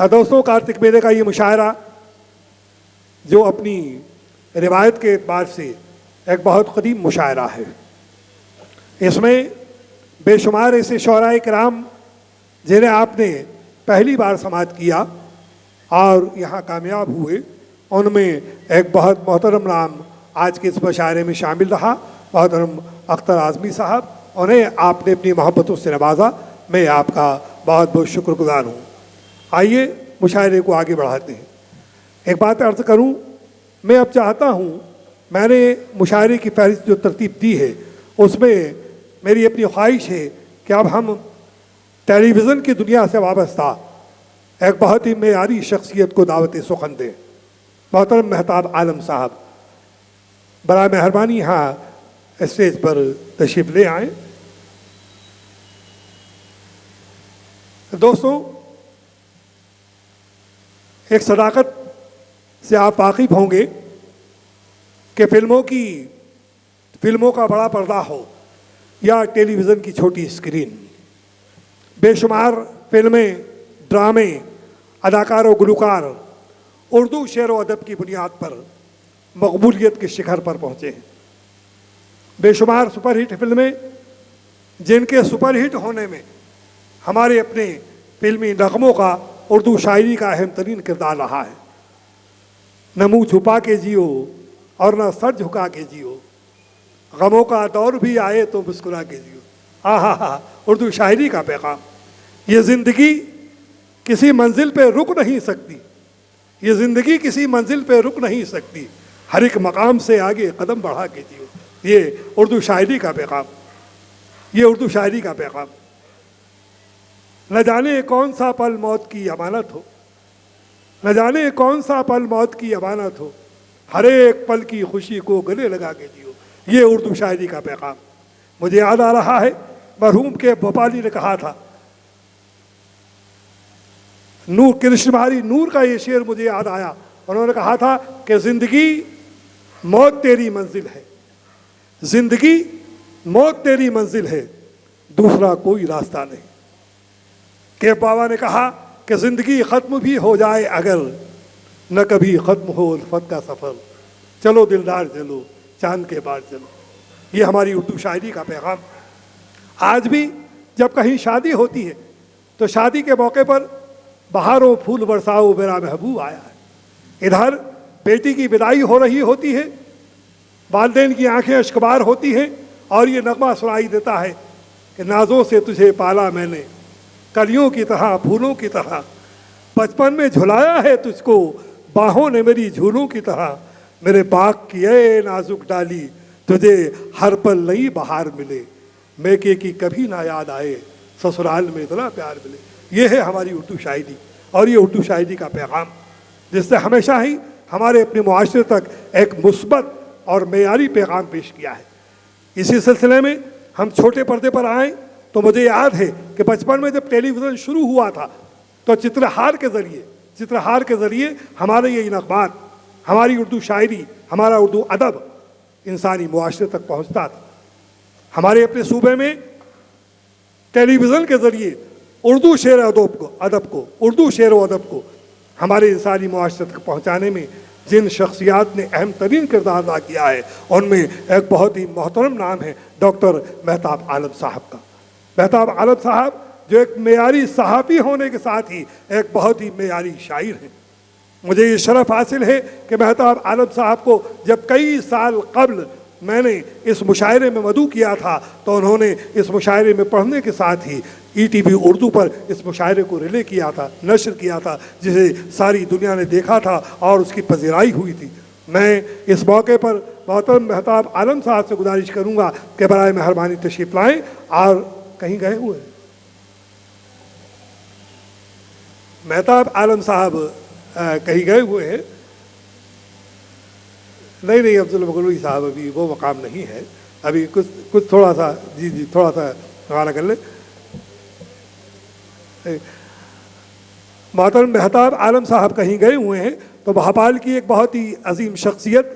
دوستوں، کارتک میلے کا یہ مشاعرہ جو اپنی روایت کے اعتبار سے ایک بہت قدیم مشاعرہ ہے، اس میں بے شمار ایسے شعراء کرام جنہیں آپ نے پہلی بار سماعت کیا اور یہاں کامیاب ہوئے، ان میں ایک بہت محترم نام آج کے اس مشاعرے میں شامل رہا، محترم اختر اعظمی صاحب۔ انہیں آپ نے اپنی محبتوں سے نوازا، میں آپ کا بہت بہت شکر گزار ہوں۔ آئیے مشاعرے کو آگے بڑھاتے ہیں۔ ایک بات عرض کروں، میں اب چاہتا ہوں، میں نے مشاعرے کی فہرست جو ترتیب دی ہے اس میں میری اپنی خواہش ہے کہ اب ہم ٹیلی ویژن کی دنیا سے وابستہ ایک بہت ہی معیاری شخصیت کو دعوت سخن دیں۔ محترم مہتاب عالم صاحب برائے مہربانی یہاں اسٹیج پر تشریف لے آئیں۔ دوستوں، ایک صداقت سے آپ واقف ہوں گے کہ فلموں کا بڑا پردہ ہو یا ٹیلی ویژن کی چھوٹی اسکرین، بے شمار فلمیں، ڈرامے، اداکار و گلوکار اردو شعر و ادب کی بنیاد پر مقبولیت کے شکھر پر پہنچے ہیں۔ بے شمار سپر ہٹ فلمیں جن کے سپر ہٹ ہونے میں ہمارے اپنے فلمی نغموں کا اردو شاعری کا اہم ترین کردار رہا ہے۔ نہ منہ چھپا کے جیو اور نہ سر جھکا کے جیو، غموں کا دور بھی آئے تو مسکرا کے جیو۔ ہاں، اردو شاعری کا پیغام۔ یہ زندگی کسی منزل پہ رک نہیں سکتی، یہ زندگی کسی منزل پہ رک نہیں سکتی، ہر ایک مقام سے آگے قدم بڑھا کے جیو۔ یہ اردو شاعری کا پیغام، یہ اردو شاعری کا پیغام۔ نہ جانے کون سا پل موت کی امانت ہو، نہ جانے کون سا پل موت کی امانت ہو، ہر ایک پل کی خوشی کو گلے لگا کے جیو۔ یہ اردو شاعری کا پیغام۔ مجھے یاد آ رہا ہے مرحوم کے بھوپالی نے کہا تھا، نور کرشن بہاری نور کا یہ شعر مجھے یاد آیا، انہوں نے کہا تھا کہ زندگی موت تیری منزل ہے، زندگی موت تیری منزل ہے، دوسرا کوئی راستہ نہیں۔ کہ بابا نے کہا کہ زندگی ختم بھی ہو جائے اگر، نہ کبھی ختم ہو الفت کا سفر، چلو دلدار چلو چاند کے بعد چلو۔ یہ ہماری اردو شاعری کا پیغام۔ آج بھی جب کہیں شادی ہوتی ہے تو شادی کے موقع پر بہاروں پھول برساؤ میرا محبوب آیا ہے، ادھر بیٹی کی بدائی ہو رہی ہوتی ہے، والدین کی آنکھیں اشکبار ہوتی ہیں اور یہ نغمہ سنائی دیتا ہے کہ نازوں سے تجھے پالا میں نے، کلیوں کی طرح پھولوں کی طرح، بچپن میں جھلایا ہے تجھ کو باہوں نے میری جھولوں کی طرح، میرے باغ کی اے نازک ڈالی تجھے ہر پل نئی بہار ملے، میکے کی کبھی نہ یاد آئے سسرال میں اتنا پیار ملے۔ یہ ہے ہماری اردو شاعری اور یہ اردو شاعری کا پیغام، جس سے ہمیشہ ہی ہمارے اپنے معاشرے تک ایک مثبت اور معیاری پیغام پیش کیا ہے۔ اسی سلسلے میں ہم چھوٹے پردے پر آئیں تو مجھے یاد ہے کہ بچپن میں جب ٹیلی ویژن شروع ہوا تھا تو چترہار کے ذریعے ہمارے یہ نغمات، ہماری اردو شاعری، ہمارا اردو ادب انسانی معاشرے تک پہنچتا تھا۔ ہمارے اپنے صوبے میں ٹیلی ویژن کے ذریعے اردو شعر و ادب کو ہمارے انسانی معاشرے تک پہنچانے میں جن شخصیات نے اہم ترین کردار ادا کیا ہے ان میں ایک بہت ہی محترم نام ہے ڈاکٹر مہتاب عالم صاحب کا۔ مہتاب عالم صاحب جو ایک معیاری صحافی ہونے کے ساتھ ہی ایک بہت ہی معیاری شاعر ہیں۔ مجھے یہ شرف حاصل ہے کہ مہتاب عالم صاحب کو جب کئی سال قبل میں نے اس مشاعرے میں مدعو کیا تھا تو انہوں نے اس مشاعرے میں پڑھنے کے ساتھ ہی ETV اردو پر اس مشاعرے کو ریلے کیا تھا، نشر کیا تھا، جسے ساری دنیا نے دیکھا تھا اور اس کی پذیرائی ہوئی تھی۔ میں اس موقع پر محترم مہتاب عالم صاحب سے گزارش کروں گا کہ برائے مہربانی تشریف لائیں۔ اور کہیں گئے ہوئے مہتاب عالم صاحب کہیں گئے ہوئے ہیں؟ نہیں، عبد المغلوی صاحب ابھی وہ مقام نہیں ہے، ابھی کچھ تھوڑا سا تھوڑا سا گانا کر لیں۔ محترم مہتاب عالم صاحب کہیں گئے ہوئے ہیں تو بھوپال کی ایک بہت ہی عظیم شخصیت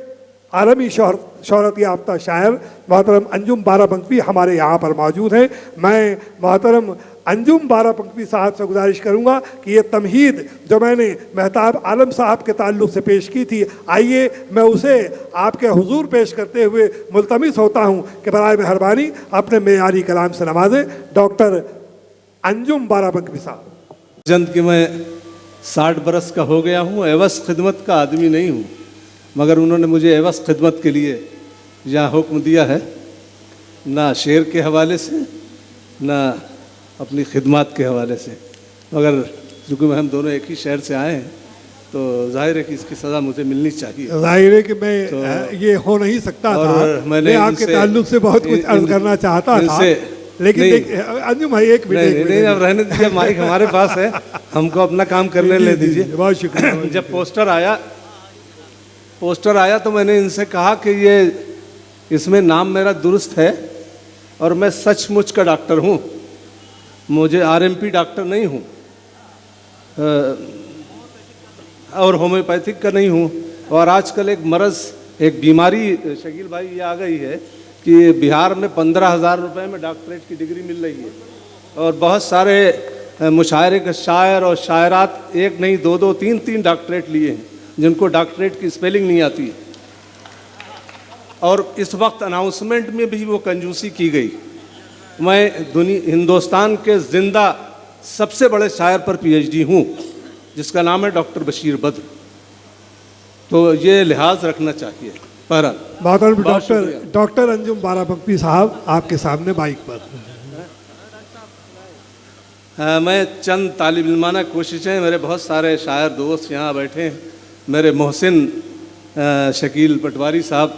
عالمی شہرت یافتہ شاعر محترم انجم بارابنکوی ہمارے یہاں پر موجود ہیں. میں محترم انجم بارابنکوی صاحب سے گزارش کروں گا کہ یہ تمہید جو میں نے مہتاب عالم صاحب کے تعلق سے پیش کی تھی، آئیے میں اسے آپ کے حضور پیش کرتے ہوئے ملتمس ہوتا ہوں کہ برائے مہربانی اپنے معیاری کلام سے نوازیں. ڈاکٹر انجم بارابنکوی صاحب. جند کہ میں 60 برس کا ہو گیا ہوں، عوض خدمت کا آدمی نہیں ہوں، مگر انہوں نے مجھے عوض خدمت کے لیے یہاں حکم دیا ہے، نہ شعر کے حوالے سے نہ اپنی خدمات کے حوالے سے، مگر چونکہ ہم دونوں ایک ہی شہر سے آئے ہیں تو ظاہر ہے کہ اس کی سزا مجھے ملنی چاہیے. ظاہر ہے کہ میں یہ ہو نہیں سکتا تھا، میں آپ کے تعلق سے بہت کچھ عرض کرنا چاہتا تھا، لیکن انجم بھائی ایک منٹ نہیں، اب رہنے دیجیے، مائک ہمارے پاس ہے، ہم کو اپنا کام کرنے لے دیجیے. بہت شکریہ. جب پوسٹر آیا تو میں نے ان سے کہا کہ یہ اس میں نام میرا درست ہے اور میں سچ مچ کا ڈاکٹر ہوں، مجھے RMP ڈاکٹر نہیں ہوں اور ہومیوپیتھک کا نہیں ہوں. اور آج کل ایک مرض، ایک بیماری شکیل بھائی یہ آ گئی ہے کہ بہار میں 15,000 روپے میں ڈاکٹریٹ کی ڈگری مل رہی ہے، اور بہت سارے مشاعرے کے شاعر اور شاعرات ایک نہیں دو تین ڈاکٹریٹ لیے ہیں جن کو ڈاکٹریٹ کی اسپیلنگ نہیں آتی. اور اس وقت اناؤنسمنٹ میں بھی وہ کنجوسی کی گئی. میں ہندوستان کے زندہ سب سے بڑے شاعر پر PhD ہوں جس کا نام ہے ڈاکٹر بشیر بدر، تو یہ لحاظ رکھنا چاہیے. محترم ڈاکٹر انجم بارابنکوی صاحب آپ کے سامنے مائک پر. میں چند طالب علمانہ کوششیں، میرے بہت سارے شاعر دوست یہاں بیٹھے ہیں، میرے محسن شکیل پٹواری صاحب،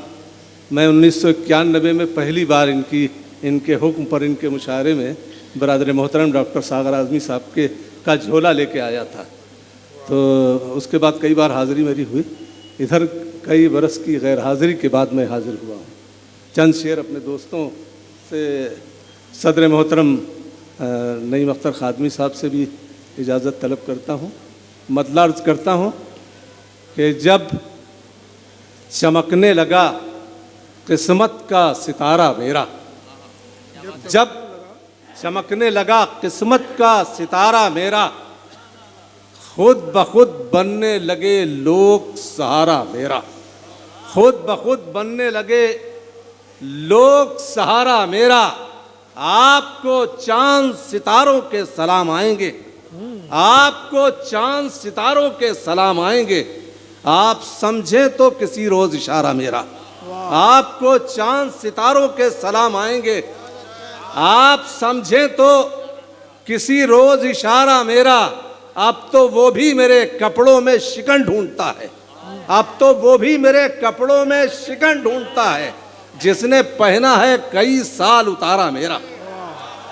میں 1991 میں پہلی بار ان کے حکم پر ان کے مشاعرے میں برادر محترم ڈاکٹر ساغر اعظمی صاحب کا جھولا لے کے آیا تھا، تو اس کے بعد کئی بار حاضری میری ہوئی. ادھر کئی برس کی غیر حاضری کے بعد میں حاضر ہوا ہوں. چند شعر اپنے دوستوں سے، صدر محترم نعیم اختر خادمی صاحب سے بھی اجازت طلب کرتا ہوں. مطلع عرض کرتا ہوں کہ جب چمکنے لگا قسمت کا ستارہ میرا، جب چمکنے لگا قسمت کا ستارہ میرا، خود بخود بننے لگے لوگ سہارا میرا، خود بخود بننے لگے لوگ سہارا میرا. آپ کو چاند ستاروں کے سلام آئیں گے، آپ کو چاند ستاروں کے سلام آئیں گے، آپ سمجھیں تو کسی روز اشارہ میرا. آپ کو چاند ستاروں کے سلام آئیں گے، آپ سمجھیں تو کسی روز اشارہ میرا. اب تو وہ بھی میرے کپڑوں میں شکن ڈھونڈتا ہے، اب تو وہ بھی میرے کپڑوں میں شکن ڈھونڈتا ہے جس نے پہنا ہے کئی سال اتارا میرا.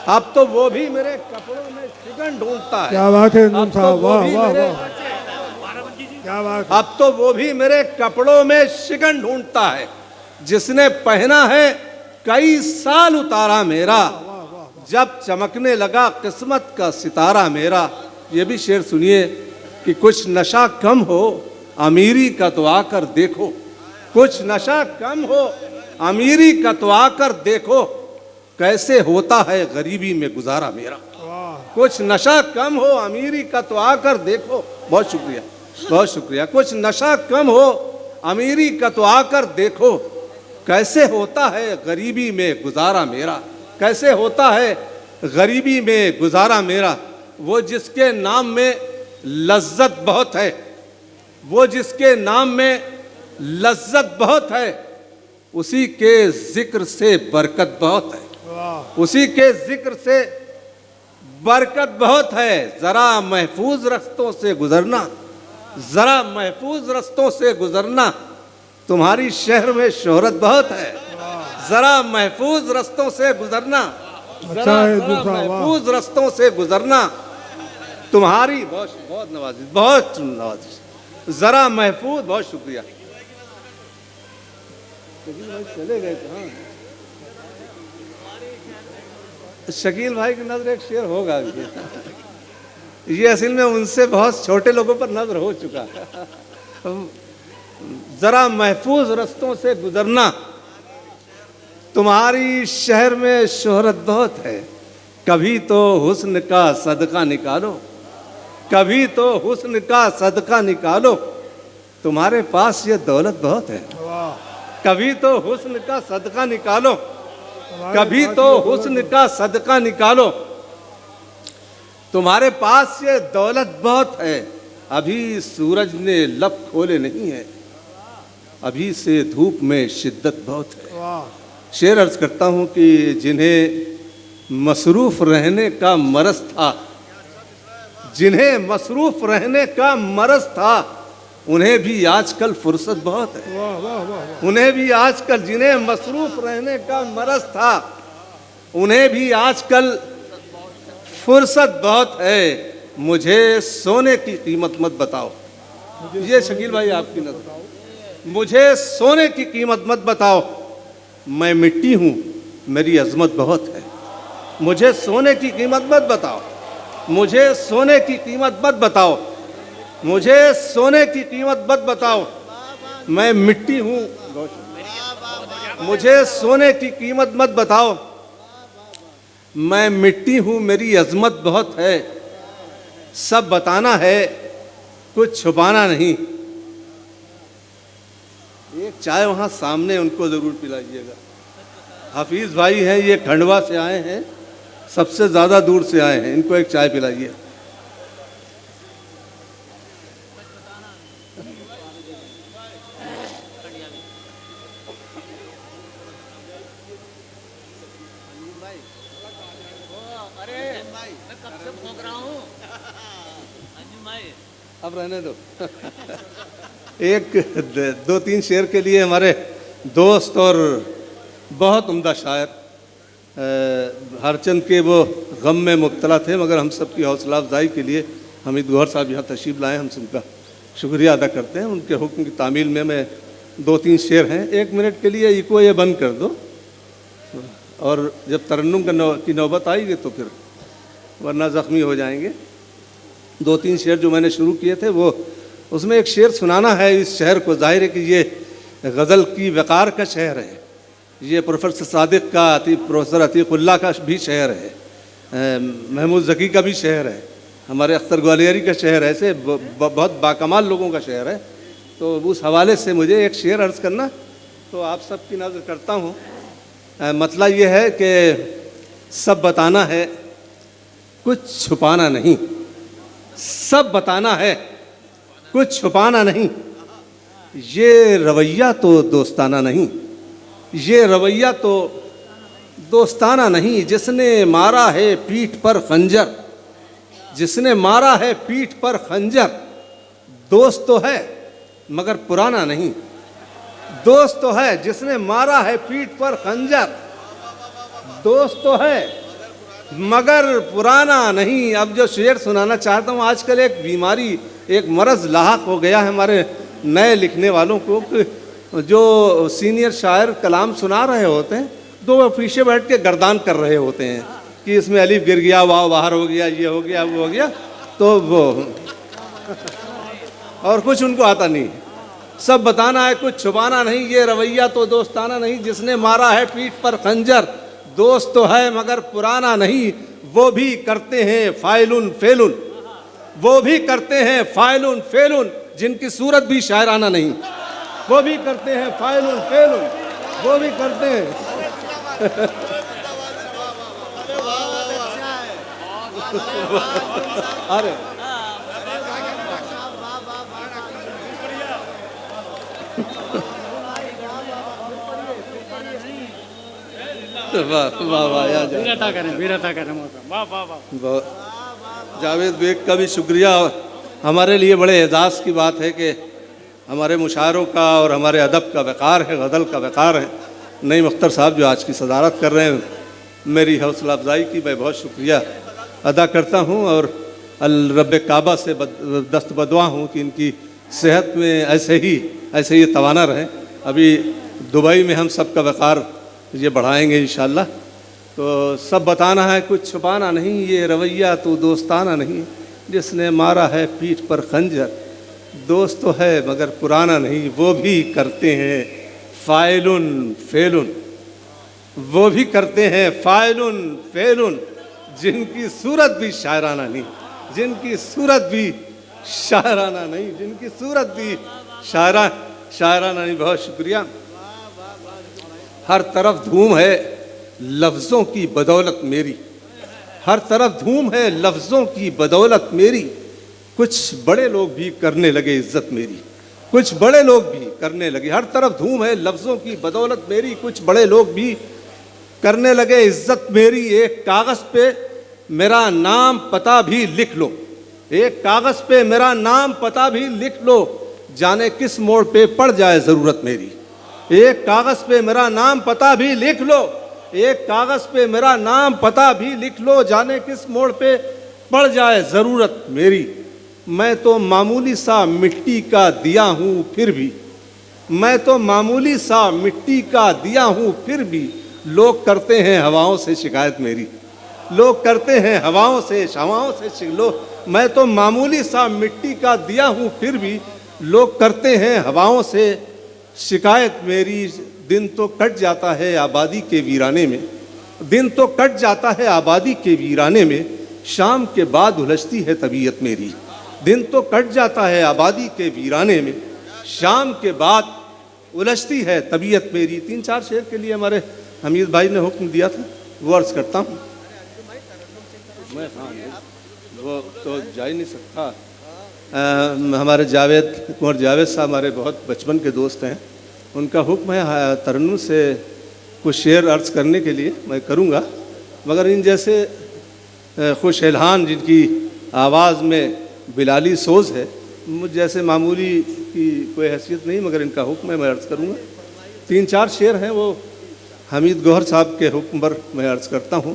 اب تو وہ بھی میرے کپڑوں میں شکن ڈھونڈتا ہے. کیا بات ہے انجم صاحب، واہ واہ واہ، کیا بات. اب تو وہ بھی میرے کپڑوں میں شکن ڈھونڈتا ہے جس نے پہنا ہے کئی سال اتارا میرا. جب چمکنے لگا قسمت کا ستارہ میرا. یہ بھی شعر سنیے کہ کچھ نشہ کم ہو امیری کا تو آ کر دیکھو، کچھ نشہ کم ہو امیری کا تو آ کر دیکھو، کیسے ہوتا ہے غریبی میں گزارا میرا. کچھ نشہ کم ہو امیری کا تو آ کر دیکھو. بہت شکریہ، بہت شکریہ. کچھ نشہ کم ہو امیری کا تو آ کر دیکھو، کیسے ہوتا ہے غریبی میں گزارا میرا، کیسے ہوتا ہے غریبی میں گزارا میرا. وہ جس کے نام میں لذت بہت ہے، وہ جس کے نام میں لذت بہت ہے، اسی کے ذکر سے برکت بہت ہے، اسی کے ذکر سے برکت بہت ہے. ذرا محفوظ رستوں سے گزرنا، ذرا محفوظ رستوں سے گزرنا، تمہاری شہر میں شہرت بہت ہے. ذرا محفوظ رستوں سے گزرنا، ذرا محفوظ رستوں سے گزرنا، تمہاری بہت نوازش، بہت نوازش. ذرا محفوظ، بہت شکریہ. چلے گئے کہاں؟ شکیل بھائی کی نظر ایک شعر ہوگا. یہ اصل میں ان سے بہت چھوٹے لوگوں پر نظر ہو چکا ہے. ذرا محفوظ رستوں سے گزرنا. تمہاری شہر میں شہرت بہت ہے, کبھی تو حسن کا صدقہ نکالو, کبھی تو حسن کا صدقہ نکالو. تمہارے پاس یہ دولت بہت ہے, کبھی تو حسن کا صدقہ نکالو, کبھی تو حسن کا صدقہ نکالو. تمہارے پاس یہ دولت بہت ہے, ابھی سورج نے لب کھولے نہیں ہے, ابھی سے دھوپ میں شدت بہت ہے. شعر عرض کرتا ہوں کہ جنہیں مصروف رہنے کا مرض تھا, جنہیں مصروف رہنے کا مرض تھا, انہیں بھی آج کل فرصت بہت ہے. انہیں بھی آج کل, جنہیں مصروف رہنے کا مرض تھا, انہیں بھی آج کل فرصت بہت ہے. مجھے سونے کی قیمت مت بتاؤ. یہ شکیل بھائی آپ کی نظر. مجھے سونے کی قیمت مت بتاؤ, میں مٹی ہوں, میری عظمت بہت ہے. مجھے سونے کی قیمت مت بتاؤ, مجھے سونے کی قیمت مت بتاؤ, مجھے سونے کی قیمت مت بتاؤ, میں مٹی ہوں. مجھے سونے کی قیمت مت بتاؤ, میں مٹی ہوں, میری عظمت بہت ہے. سب بتانا ہے, کچھ چھپانا نہیں. ایک چائے وہاں سامنے ان کو ضرور پلائیے گا. حفیظ بھائی ہیں, یہ کھنڈوا سے آئے ہیں, سب سے زیادہ دور سے آئے ہیں, ان کو ایک چائے پلائیے. اب رہنے دو. ایک دو تین شعر کے لیے ہمارے دوست اور بہت عمدہ شاعر ہرچند کے وہ غم میں مبتلا تھے, مگر ہم سب کی حوصلہ افزائی کے لیے حمید گوہر صاحب یہاں تشریف لائے. ہم سب کا شکریہ ادا کرتے ہیں. ان کے حکم کی تعمیل میں دو تین شعر ہیں. 1 منٹ کے لیے ایکو یہ بند کر دو, اور جب ترنم کی نوبت آئے گی تو پھر, ورنہ زخمی ہو جائیں گے. 2-3 شعر جو میں نے شروع کیے تھے, وہ اس میں ایک شعر سنانا ہے اس شہر کو. ظاہر ہے کہ یہ غزل کی وقار کا شہر ہے, یہ پروفیسر صادق کا, پروفیسر عتیق اللہ کا بھی شہر ہے, محمود ذکی کا بھی شہر ہے, ہمارے اختر گوالیاری کا شہر ہے, ایسے بہت باکمال لوگوں کا شہر ہے. تو اس حوالے سے مجھے ایک شعر عرض کرنا تو آپ سب کی نظر کرتا ہوں. مسئلہ یہ ہے کہ سب بتانا ہے, کچھ چھپانا نہیں. سب بتانا ہے, کچھ چھپانا نہیں. یہ رویہ تو دوستانہ نہیں, یہ رویہ تو دوستانہ نہیں. جس نے مارا ہے پیٹھ پر خنجر, جس نے مارا ہے پیٹھ پر خنجر, دوست تو ہے مگر پرانا نہیں. دوست تو ہے جس نے مارا ہے پیٹھ پر خنجر, دوست تو ہے مگر پرانا نہیں. اب جو شعر سنانا چاہتا ہوں, آج کل ایک بیماری, ایک مرض لاحق ہو گیا ہے ہمارے نئے لکھنے والوں کو, کہ جو سینئر شاعر کلام سنا رہے ہوتے ہیں تو وہ پیچھے بیٹھ کے گردان کر رہے ہوتے ہیں کہ اس میں الف گر گیا, واو باہر ہو گیا, یہ ہو گیا, وہ ہو گیا, تو وہ اور کچھ ان کو آتا نہیں. سب بتانا ہے, کچھ چھپانا نہیں. یہ رویہ تو دوستانہ نہیں. جس نے مارا ہے پیٹھ پر خنجر, دوست تو ہے مگر پرانا نہیں. وہ بھی کرتے ہیں فاعلن فعلن, وہ بھی کرتے ہیں فاعلن فعلن, جن کی صورت بھی شاعرانہ نہیں. وہ بھی کرتے ہیں فاعلن فعلن, وہ بھی کرتے ہیں. ارے جاوید بیگ کا بھی شکریہ. ہمارے لیے بڑے اعزاز کی بات ہے کہ ہمارے مشاعروں کا اور ہمارے ادب کا وقار ہے, غزل کا وقار ہے. نعیم اختر صاحب جو آج کی صدارت کر رہے ہیں, میری حوصلہ افزائی کی میں بہت شکریہ ادا کرتا ہوں, اور الرب کعبہ سے دست بدعا ہوں کہ ان کی صحت میں ایسے ہی توانا رہیں. ابھی دبئی میں ہم سب کا وقار یہ بڑھائیں گے انشاءاللہ. تو سب بتانا ہے, کچھ چھپانا نہیں. یہ رویہ تو دوستانہ نہیں. جس نے مارا ہے پیٹھ پر خنجر, دوست تو ہے مگر پرانا نہیں، وہ بھی کرتے ہیں فاعلن فعلن، وہ بھی کرتے ہیں فاعلن فعلن، جن کی صورت بھی شاعرانہ نہیں، جن کی صورت بھی شاعرانہ نہیں، جن کی صورت بھی شاعرانہ نہیں۔ بہت شکریہ۔ ہر طرف دھوم ہے لفظوں کی بدولت میری، ہر طرف دھوم ہے لفظوں کی بدولت میری، کچھ بڑے لوگ بھی کرنے لگے عزت میری، کچھ بڑے لوگ بھی کرنے لگے۔ ہر طرف دھوم ہے لفظوں کی بدولت میری، کچھ بڑے لوگ بھی کرنے لگے عزت میری۔ ایک کاغذ پہ میرا نام پتہ بھی لکھ لو، ایک کاغذ پہ میرا نام پتہ بھی لکھ لو، جانے کس موڑ پہ پڑ جائے ضرورت میری۔ ایک کاغذ پہ میرا نام پتہ بھی لکھ لو، ایک کاغذ پہ میرا نام پتہ بھی لکھ لو، جانے کس موڑ پہ پڑ جائے ضرورت میری۔ میں تو معمولی سا مٹی کا دیا ہوں پھر بھی، میں تو معمولی سا مٹی کا دیا ہوں پھر بھی، لوگ کرتے ہیں ہواؤں سے شکایت میری، لوگ کرتے ہیں ہواؤں سے میں تو معمولی سا مٹی کا دیا ہوں پھر بھی، لوگ کرتے ہیں ہواؤں سے شکایت میری۔ دن تو کٹ جاتا ہے آبادی کے ویرانے میں، دن تو کٹ جاتا ہے آبادی کے ویرانے میں، شام کے بعد الجھتی ہے طبیعت میری۔ دن تو کٹ جاتا ہے آبادی کے ویرانے میں، شام کے بعد الجھتی ہے طبیعت میری۔ 3-4 شعر کے لیے ہمارے حمید بھائی نے حکم دیا تھا، وہ عرض کرتا ہوں۔ میں وہ تو جا ہی نہیں سکتا۔ ہمارے کنور جاوید صاحب ہمارے بہت بچپن کے دوست ہیں، ان کا حکم ہے ترنم سے کچھ شعر عرض کرنے کے لیے، میں کروں گا، مگر ان جیسے خوش الحان جن کی آواز میں بلالی سوز ہے، مجھ جیسے معمولی کی کوئی حیثیت نہیں، مگر ان کا حکم ہے، میں عرض کروں گا۔ 3-4 شعر ہیں، وہ حمید گوہر صاحب کے حکم پر میں عرض کرتا ہوں۔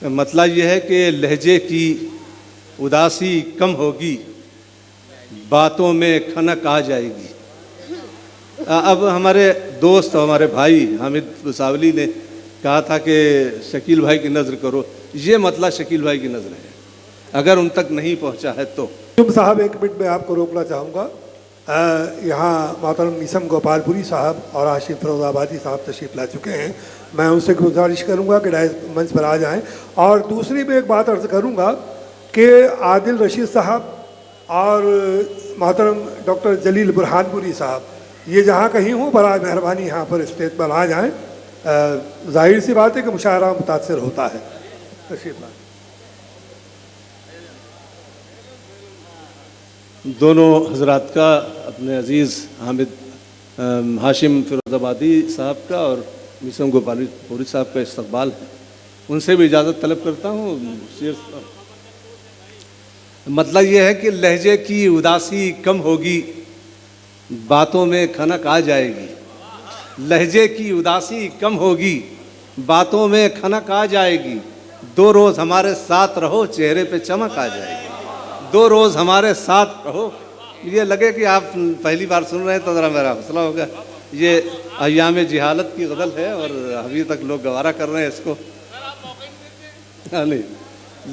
مطلب یہ ہے کہ لہجے کی اداسی کم ہوگی، باتوں میں کھنک آ جائے گی۔ اب ہمارے دوست ہمارے بھائی حامد بساولی نے کہا تھا کہ شکیل بھائی کی نظر کرو، یہ مطلب شکیل بھائی کی نظر ہے، اگر ان تک نہیں پہنچا ہے تو۔ صاحب 1 منٹ میں آپ کو روکنا چاہوں گا۔ یہاں محترم نیسم گوپال پوری صاحب اور آصف فیروز آبادی صاحب تشریف لا چکے ہیں، میں ان سے گزارش کروں گا کہ منچ پر آ جائیں۔ اور دوسری میں ایک بات عرض کروں گا کہ عادل رشید صاحب اور محترم ڈاکٹر جلیل برہان پوری صاحب یہ جہاں کہیں ہوں برائے مہربانی یہاں پر اسٹیج پر آ جائیں۔ ظاہر سی بات ہے کہ مشاعرہ متاثر ہوتا ہے۔ تشریف لائیں۔ دونوں حضرات کا، اپنے عزیز حامد ہاشم فیروز آبادی صاحب کا اور نیسم گوپال پوری صاحب کا استقبال ہے، ان سے بھی اجازت طلب کرتا ہوں۔ مطلب یہ ہے کہ لہجے کی اداسی کم ہوگی، باتوں میں کھنک آ جائے گی۔ لہجے کی اداسی کم ہوگی، باتوں میں کھنک آ جائے گی، 2 روز ہمارے ساتھ رہو، چہرے پہ چمک آ جائے گی۔ 2 روز ہمارے ساتھ رہو۔ یہ لگے کہ آپ پہلی بار سن رہے ہیں تو ذرا میرا حوصلہ ہوگا، یہ ایام جہالت کی غزل ہے اور ابھی تک لوگ گوارا کر رہے ہیں اس کو۔ نہیں،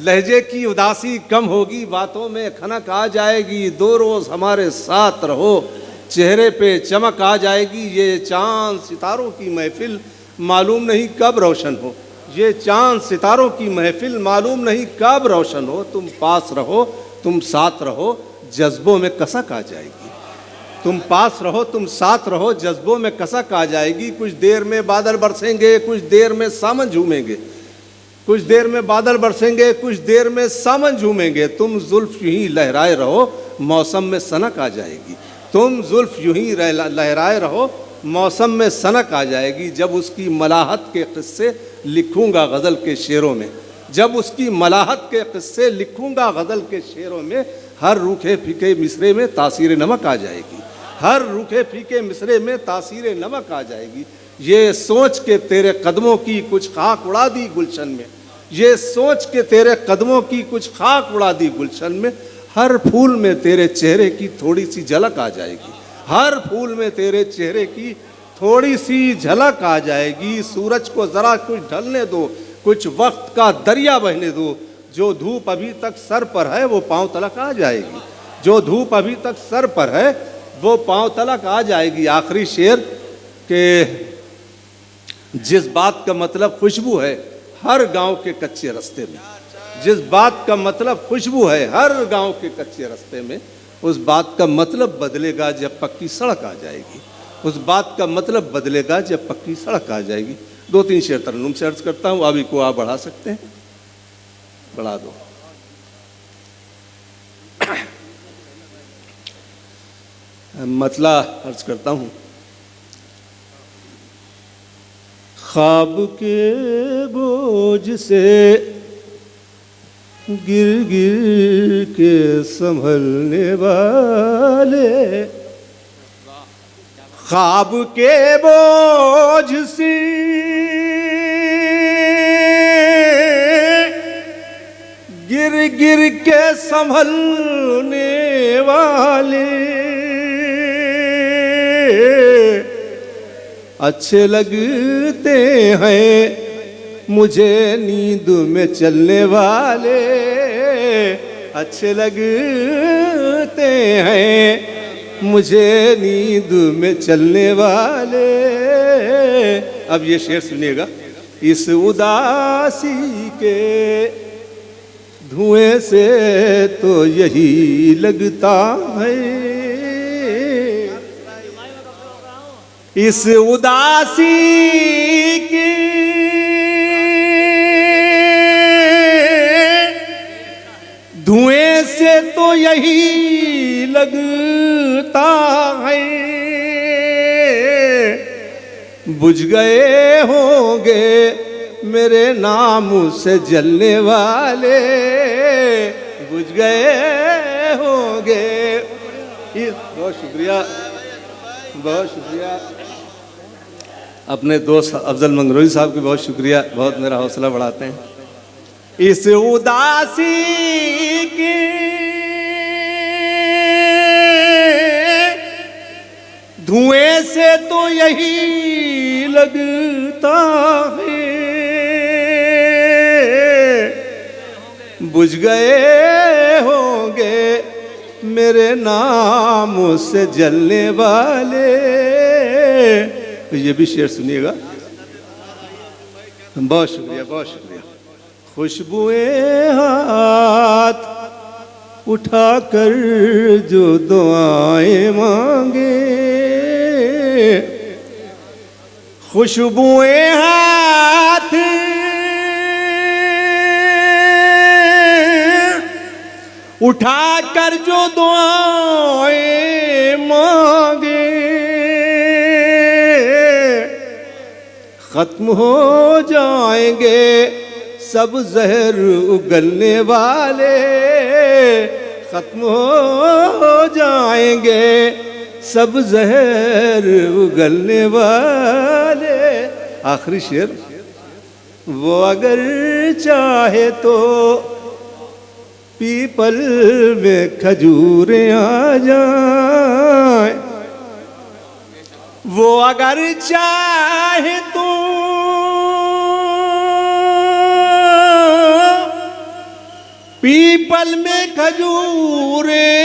لہجے کی اداسی کم ہوگی، باتوں میں کھنک آ جائے گی، 2 روز ہمارے ساتھ رہو، چہرے پہ چمک آ جائے گی۔ یہ چاند ستاروں کی محفل معلوم نہیں کب روشن ہو، یہ چاند ستاروں کی محفل معلوم نہیں کب روشن ہو، تم پاس رہو، تم ساتھ رہو، جذبوں میں کسک آ جائے گی۔ تم پاس رہو، تم ساتھ رہو، جذبوں میں کسک آ جائے گی۔ کچھ دیر میں بادل برسیں گے، کچھ دیر میں سامن جھومیں گے، کچھ دیر میں بادل برسیں گے، کچھ دیر میں سامن جھومیں گے۔ تم زلف یوں ہی لہرائے رہو، موسم میں سنک آ جائے گی۔ تم زلف یوں ہی لہرائے رہو، موسم میں سنک آ جائے گی۔ جب اس کی ملاحت کے قصے لکھوں گا غزل کے شعروں میں، جب اس کی ملاحت کے قصے لکھوں گا غزل کے شعروں میں، ہر روکھے پھیکے مصرے میں تاثیر نمک آ جائے گی، ہر روکھے پھیکے مصرے میں تاثیر نمک آ جائے گی۔ یہ سوچ کے تیرے قدموں کی کچھ خاک اڑا دی گلشن میں، یہ سوچ کے تیرے قدموں کی کچھ خاک اڑا دی گلشن میں، ہر پھول میں تیرے چہرے کی تھوڑی سی جھلک آ جائے گی، ہر پھول میں تیرے چہرے کی تھوڑی سی جھلک آ جائے گی۔ سورج کو ذرا کچھ ڈھلنے دو، کچھ وقت کا دریا بہنے دو، جو دھوپ ابھی تک سر پر ہے وہ پاؤں تلک آ جائے گی، جو دھوپ ابھی تک سر پر ہے وہ پاؤں تلک آ جائے گی. آخری شعر کہ جس بات کا مطلب خوشبو ہے ہر گاؤں کے کچے رستے میں، جس بات کا مطلب خوشبو ہے ہر گاؤں کے کچے رستے میں، اس بات کا مطلب بدلے گا جب پکی سڑک آ جائے گی. اس بات کا مطلب بدلے گا جب پکی سڑک آ جائے گی. 2-3 شعر ترنم سے عرض کرتا ہوں. ابھی کو آپ بڑھا سکتے ہیں، بڑھا دو. مطلع عرض کرتا ہوں. خواب کے بوجھ سے گر گر کے سنبھلنے والے، خواب کے بوجھ سے گر گر کے سنبھلنے والے، اچھے لگتے ہیں مجھے نیند میں چلنے والے، اچھے لگتے ہیں مجھے نیند میں چلنے والے. اب یہ شعر سنیے گا. اس اداسی کے دھوئیں سے تو یہی لگتا ہے، اس اداسی کی دھوئیں سے تو یہی لگتا ہے، بجھ گئے ہوں گے میرے نام سے جلنے والے، بجھ گئے ہوں گے. بہت شکریہ، بہت شکریہ. اپنے دوست افضل منگروئی صاحب کی بہت شکریہ، بہت میرا حوصلہ بڑھاتے ہیں. اس اداسی کی دھوئیں سے تو یہی لگتا ہے، بجھ گئے ہوں گے میرے نام سے جلنے والے. یہ بھی شعر سنیے گا. بہت شکریہ، بہت شکریہ. خوشبوئیں ہاتھ اٹھا کر جو دعائیں مانگے، خوشبوئیں ہاتھ اٹھا کر جو دعائیں مانگے، ختم ہو جائیں گے سب زہر اگلنے والے، ختم ہو جائیں گے سب زہر اگلنے والے. آخری شعر. وہ اگر چاہے تو پیپل میں کھجوریں آ جائیں، وہ اگر چاہے تو پیپل میں کھجوریں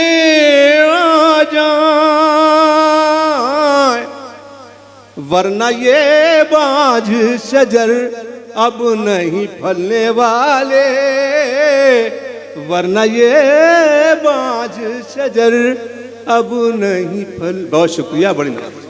آ جائیں، ورنہ یہ بانجھ شجر اب نہیں پھلنے والے، ورنہ یہ بانجھ شجر اب نہیں پھل. بہت شکریہ، بڑی مہربانی.